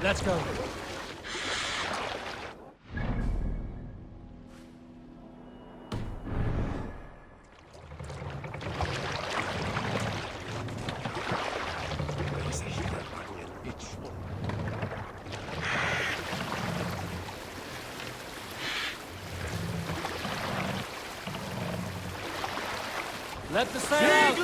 Let's go. Let the sail out!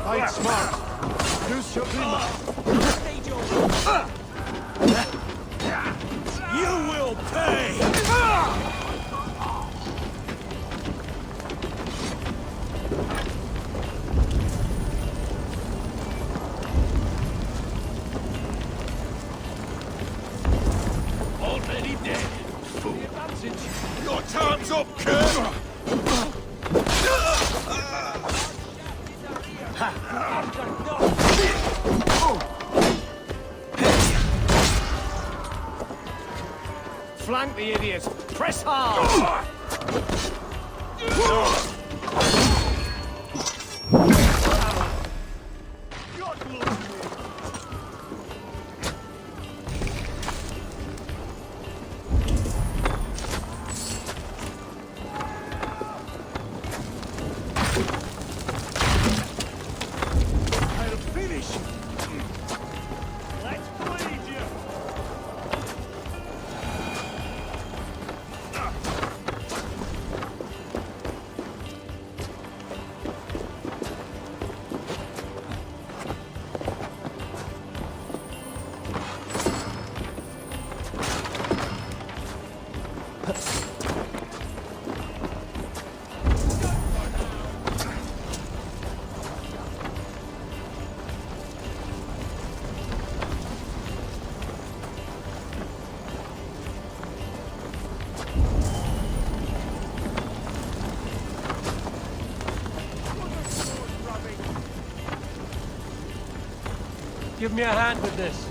Fight smart. Use your prima. You will pay! Already dead. Your time's up, Kurt! Flank the idiots! Press hard! I'll finish you! Let's bleed you! Give me a hand with this.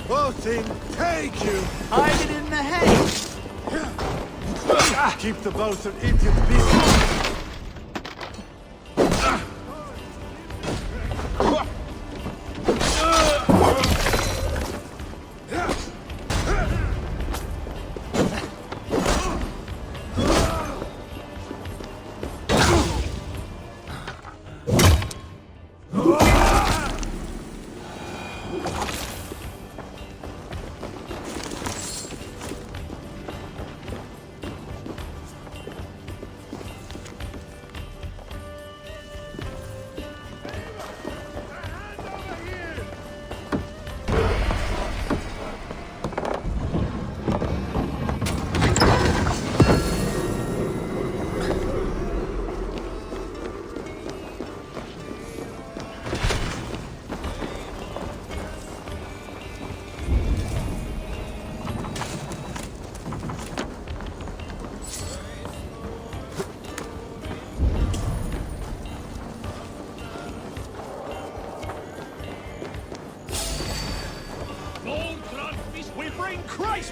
Both in, take you! Hide it in the hay! Keep the boat and idiot busy!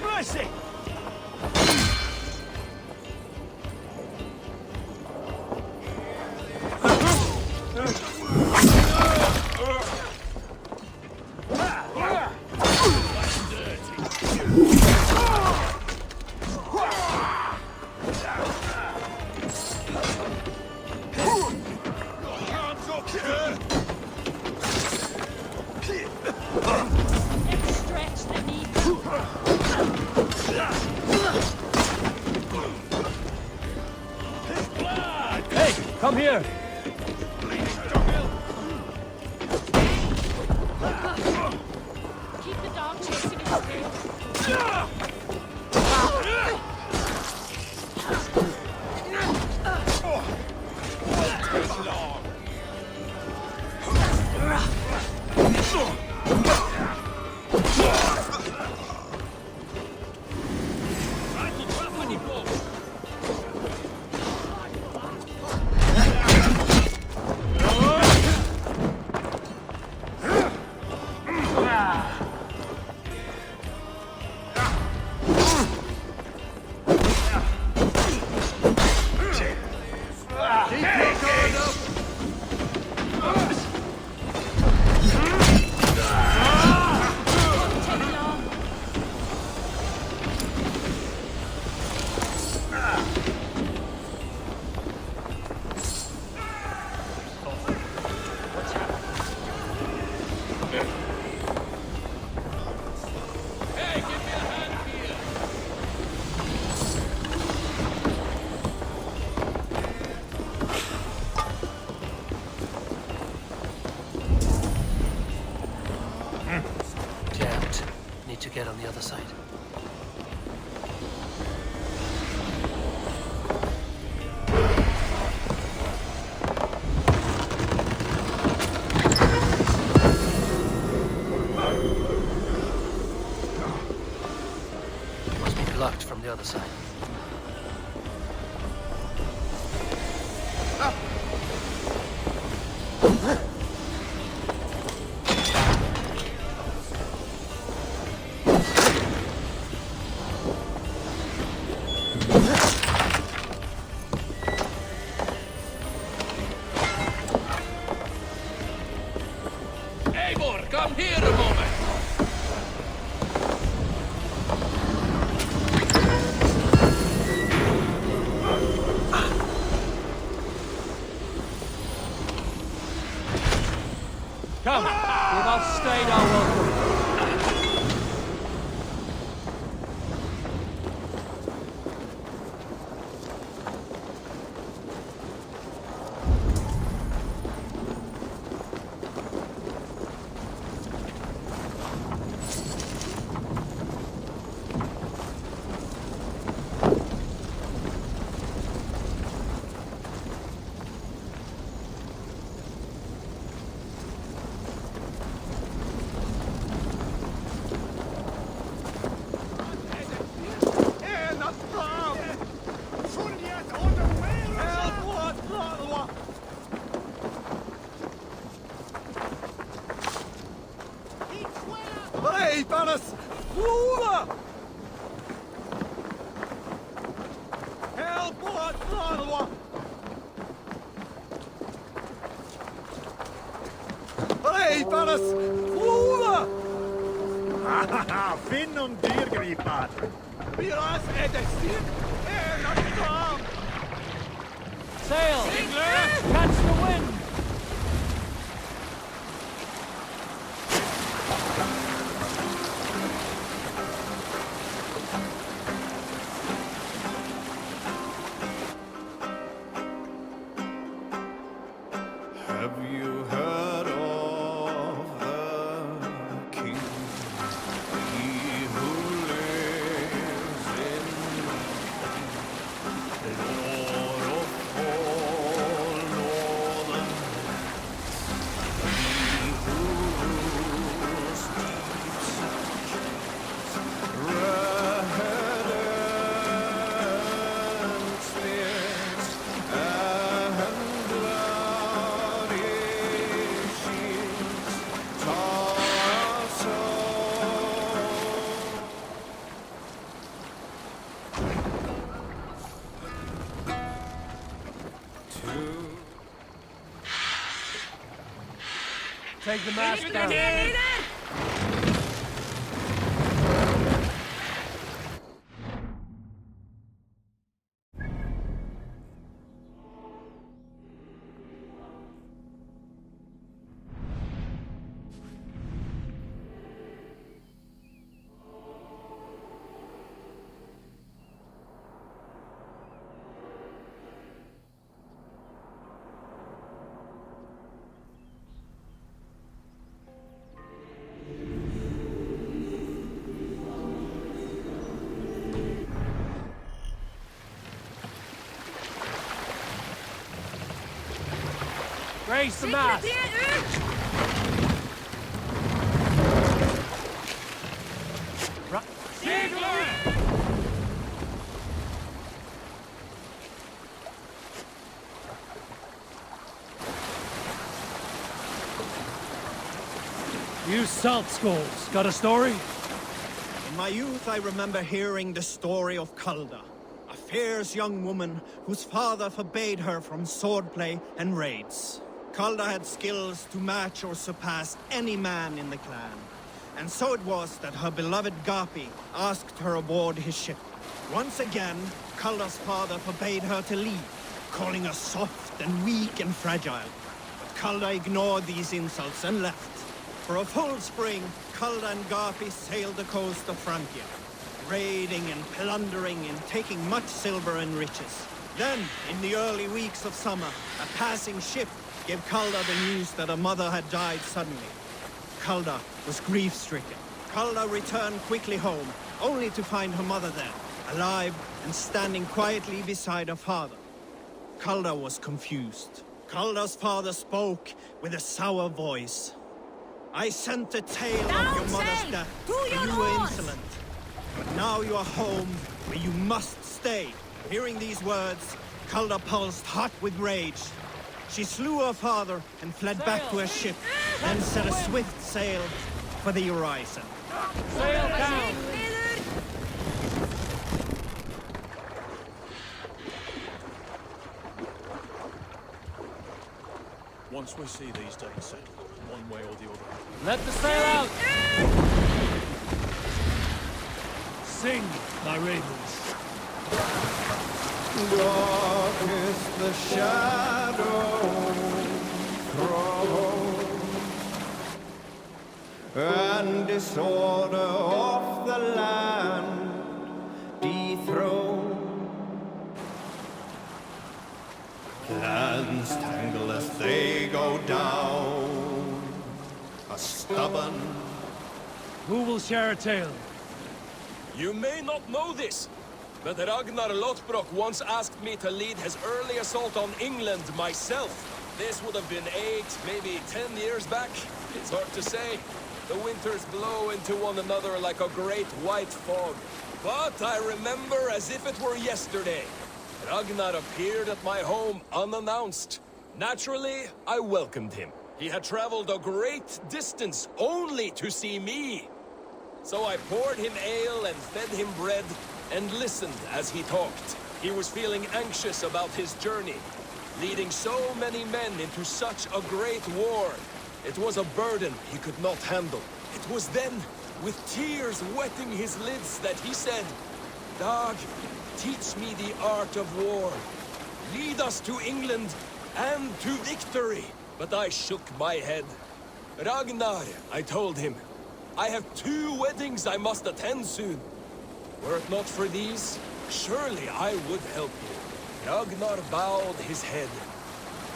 Mercy! Hands up here! Never stretch the knee. Hey, come here. Keep the dog chasing his tail. Take long. Hey, give me a hand here! Jammed. Need to get on the other side. Must be blocked from the other side. Eivor, come here a moment! Come, we've outstayed our welcome. Panas! Luda! Help! Hey, Panas! Luda! Finn om diergripar! Vi har räddat stick! Sail! Catch the wind! Have you heard of the king? He who lives in the Lord of all northern lands. He who rules deep red and spears and bloody Take the mast down. Raise the mast! You salt skulls, got a story? In my youth, I remember hearing the story of Calda, a fierce young woman whose father forbade her from swordplay and raids. Calda had skills to match or surpass any man in the clan. And so it was that her beloved Garpi asked her aboard his ship. Once again, Calda's father forbade her to leave, calling her soft and weak and fragile. But Calda ignored these insults and left. For a full spring, Calda and Garpi sailed the coast of Francia, raiding and plundering and taking much silver and riches. Then, in the early weeks of summer, a passing ship gave Calda the news that her mother had died suddenly. Calda was grief-stricken. Calda returned quickly home, only to find her mother there, alive and standing quietly beside her father. Calda was confused. Calda's father spoke with a sour voice. I sent a tale of your mother's death, for you were insolent. But now you are home, where you must stay. Hearing these words, Calda pulsed hot with rage. She slew her father and fled back to her ship, then set a swift sail for the horizon. Sail down! Once we see these days settled, one way or the other. Let the sail out! Sing, my ravens. Dark is the shadow thrown, and disorder of the land dethroned. Plans tangle as they go down, a stubborn. Who will share a tale? You may not know this, but Ragnar Lothbrok once asked me to lead his early assault on England myself. This would have been 8, maybe 10 years back. It's hard to say. The winters blow into one another like a great white fog. But I remember as if it were yesterday. Ragnar appeared at my home unannounced. Naturally, I welcomed him. He had traveled a great distance only to see me. So I poured him ale and fed him bread and listened as he talked. He was feeling anxious about his journey, leading so many men into such a great war. It was a burden he could not handle. It was then, with tears wetting his lids, that he said, "Dag, teach me the art of war. Lead us to England and to victory." But I shook my head. "Ragnar," I told him, "I have 2 weddings I must attend soon. Were it not for these, surely I would help you." Ragnar bowed his head.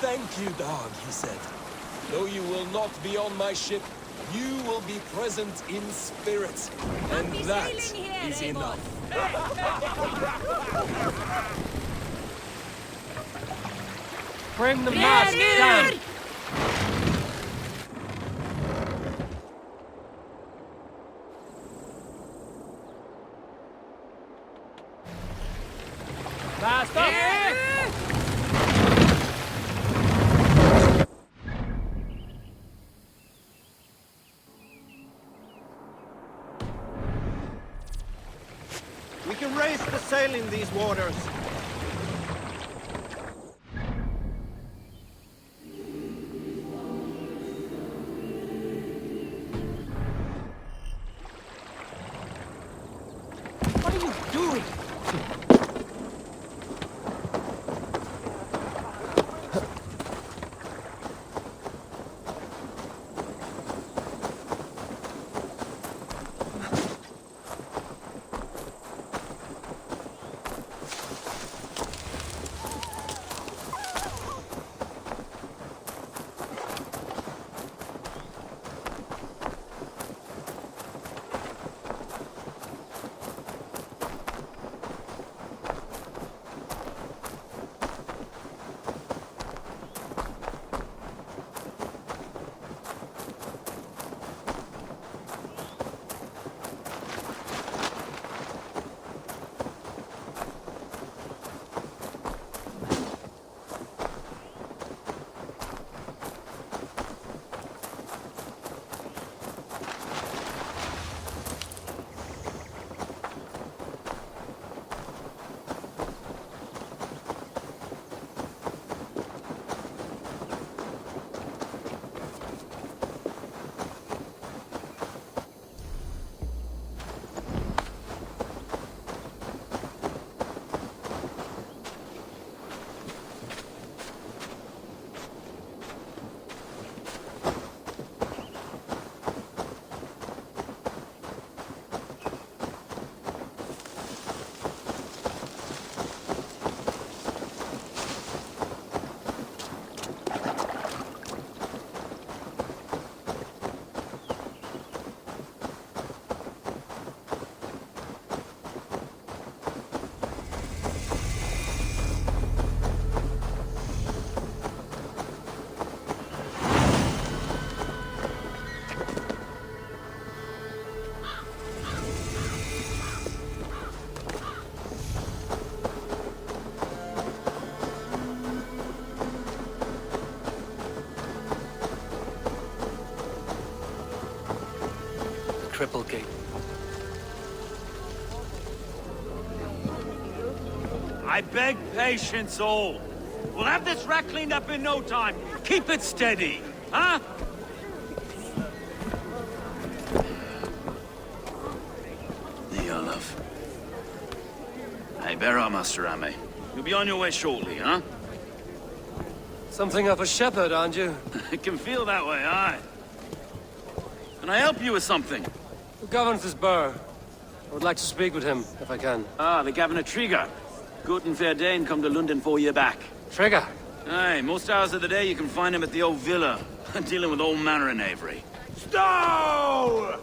"Thank you, Dag," he said. "Though you will not be on my ship, you will be present in spirit. And that is enough." Bring the mast down! Mast up! We can raise the sail in these waters. Cripplegate. I beg patience, all. We'll have this wreck cleaned up in no time. Keep it steady, huh? There you are, love. Hey, bear up, Master Ame. You'll be on your way shortly, huh? Something of a shepherd, aren't you? It can feel that way, aye. Can I help you with something? Who governs this burr? I would like to speak with him, if I can. Ah, the Governor Trigger. Good and fair Dane come to Lunden 4 year back. Trigger! Aye, most hours of the day you can find him at the old villa, dealing with all manner of knavery. Stow!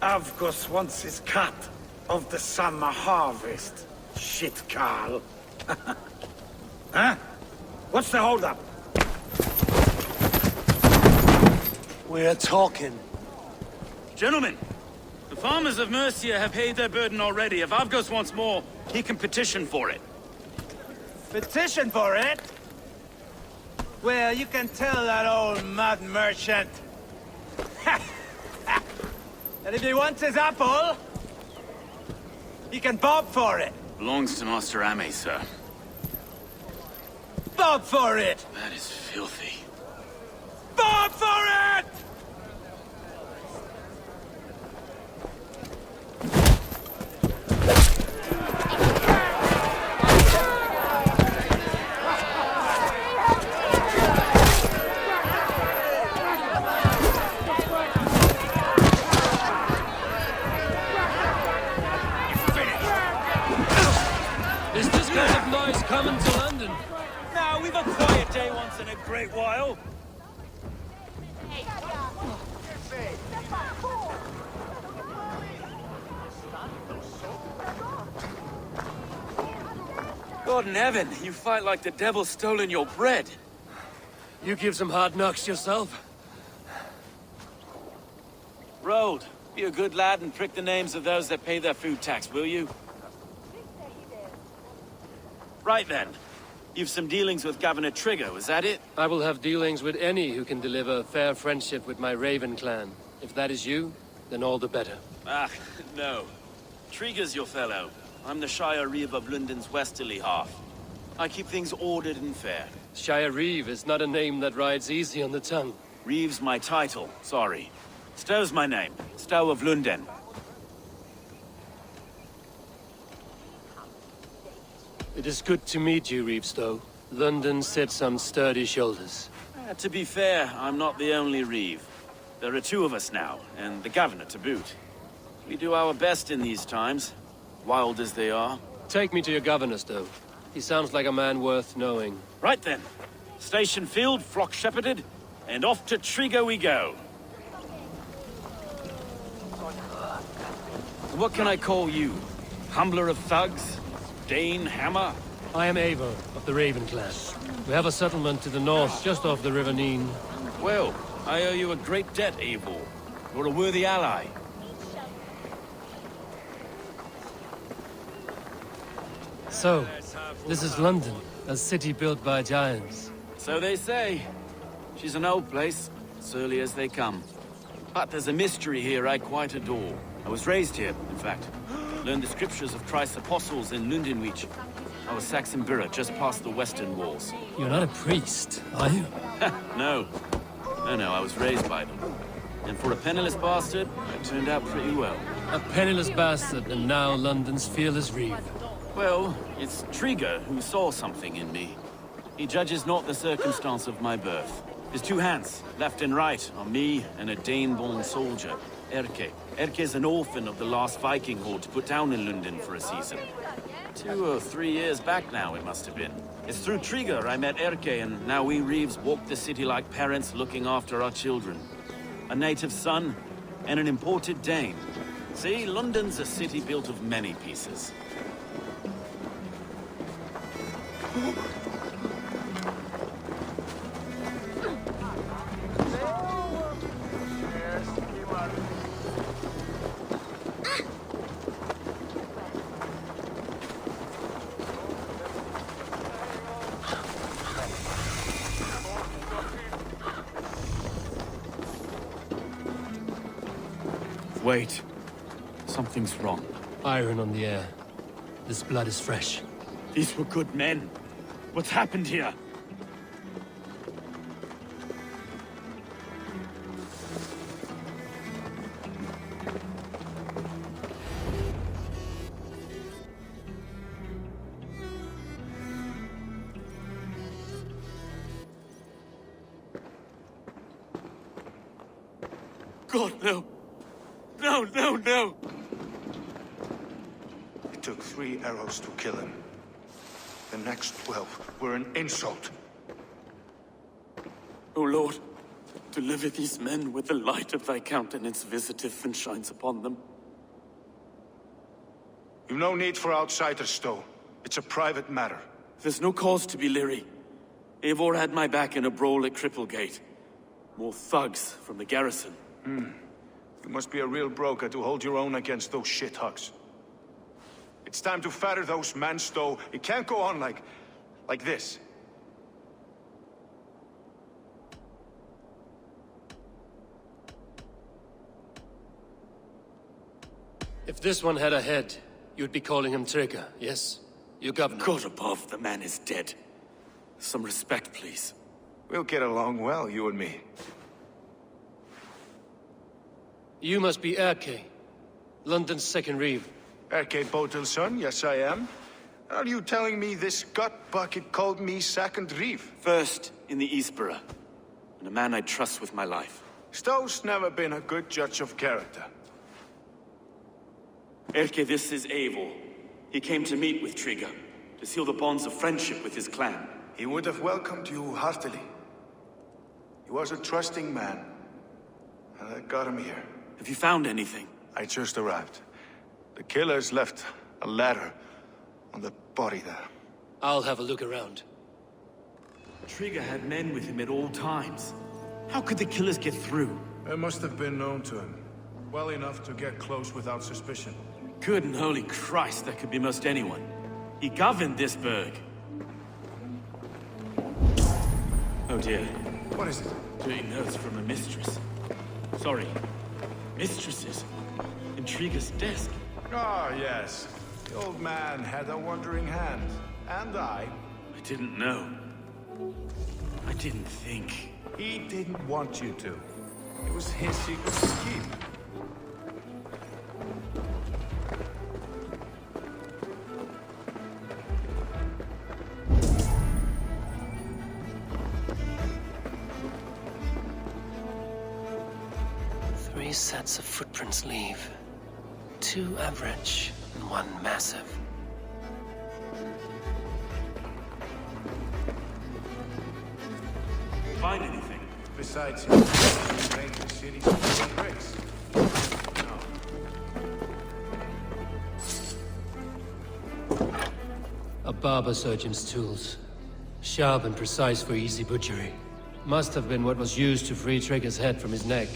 Avgos wants his cut of the summer harvest. Shit, Carl. Huh? What's the holdup? We're talking. Gentlemen, the farmers of Mercia have paid their burden already. If Avgos wants more, he can petition for it. Petition for it? Well, you can tell that old mud merchant. And if he wants his apple, he can bob for it. Belongs to Master Ame, sir. Bob for it! That is filthy. Bob for it! Is this kind of noise coming to London? Now, we've a quiet day once in a great while. God in heaven, you fight like the devil's stolen your bread. You give some hard knocks yourself. Road, be a good lad and prick the names of those that pay their food tax, will you? Right then. You've some dealings with Governor Trigger, was that it? I will have dealings with any who can deliver fair friendship with my Raven clan. If that is you, then all the better. Ah, no. Trigger's your fellow. I'm the Shire Reeve of Lunden's westerly half. I keep things ordered and fair. Shire Reeve is not a name that rides easy on the tongue. Reeve's my title, sorry. Stow's my name. Stow of Lunden. It is good to meet you, Reevestow. London sits on sturdy shoulders. To be fair, I'm not the only Reeve. There are two of us now, and the Governor to boot. We do our best in these times, wild as they are. Take me to your governor, Stow. He sounds like a man worth knowing. Right then. Station filled, flock shepherded, and off to Trigger we go. What can I call you? Humbler of thugs? Dane Hammer? I am Eivor of the Raven clan. We have a settlement to the north, just off the River Neen. Well, I owe you a great debt, Eivor. You're a worthy ally. So, this is London, a city built by giants. So they say. She's an old place, surly as they come. But there's a mystery here I quite adore. I was raised here, in fact. Learned the scriptures of Christ's apostles in Lundenwich. I was Saxon Borough, just past the western walls. You're not a priest, are you? No. No, I was raised by them. And for a penniless bastard, I turned out pretty well. A penniless bastard, and now London's fearless Reeve. Well, it's Trigger who saw something in me. He judges not the circumstance of my birth. His two hands, left and right, are me and a Dane-born soldier, Erke. Erke's an orphan of the last Viking horde put down in Lunden for a season. 2 or 3 years back now, it must have been. It's through Trigger I met Erke, and now we Reeves walk the city like parents looking after our children. A native son, and an imported Dane. See, London's a city built of many pieces. Wait. Something's wrong. Iron on the air. This blood is fresh. These were good men. What's happened here? God, no. No, no, no! It took 3 arrows to kill him. The next 12 were an insult. O Lord, deliver these men with the light of thy countenance visiteth and shines upon them. You've no need for outsiders, though. It's a private matter. There's no cause to be leery. Eivor had my back in a brawl at Cripplegate. More thugs from the garrison. You must be a real broker to hold your own against those shithugs. It's time to fetter those men, Stowe. It can't go on like this. If this one had a head, you'd be calling him Trigger, yes? You governor. God above, the man is dead. Some respect, please. We'll get along well, you and me. You must be Erke, London's second reeve. Erke Botel's son, yes I am. Are you telling me this gut bucket called me second reeve? First in the Eastborough, and a man I trust with my life. Stowe's never been a good judge of character. Erke, this is Eivor. He came to meet with Trigger, to seal the bonds of friendship with his clan. He would have welcomed you heartily. He was a trusting man, and I got him here. Have you found anything? I just arrived. The killers left a ladder on the body there. I'll have a look around. Trigger had men with him at all times. How could the killers get through? They must have been known to him. Well enough to get close without suspicion. Good and holy Christ, that could be most anyone. He governed this burg. Oh dear. What is it? Doing notes from a mistress. Sorry. Mistresses. In Trigger's desk. Ah, yes. The old man had a wandering hand. And I didn't know. I didn't think. He didn't want you to. It was his secret to keep. Three sets of footprints leave. 2 average and 1 massive. Find anything? Besides, he made the city full of bricks. No. A barber surgeon's tools. Sharp and precise for easy butchery. Must have been what was used to free Trigger's head from his neck.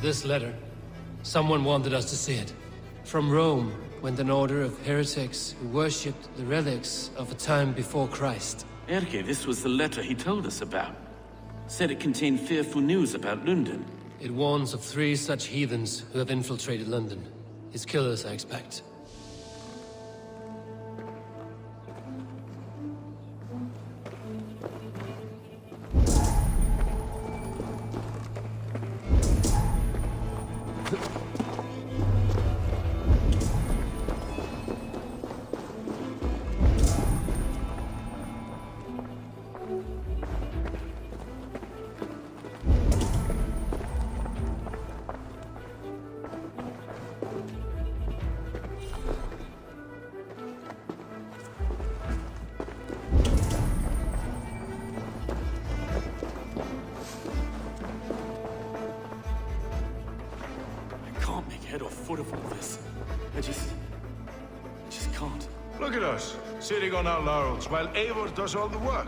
This letter. Someone wanted us to see it. From Rome went an order of heretics who worshipped the relics of a time before Christ. Erke, this was the letter he told us about. Said it contained fearful news about Lunden. It warns of 3 such heathens who have infiltrated London. His killers, I expect. Head or foot of all this. I just can't. Look at us, sitting on our laurels while Eivor does all the work.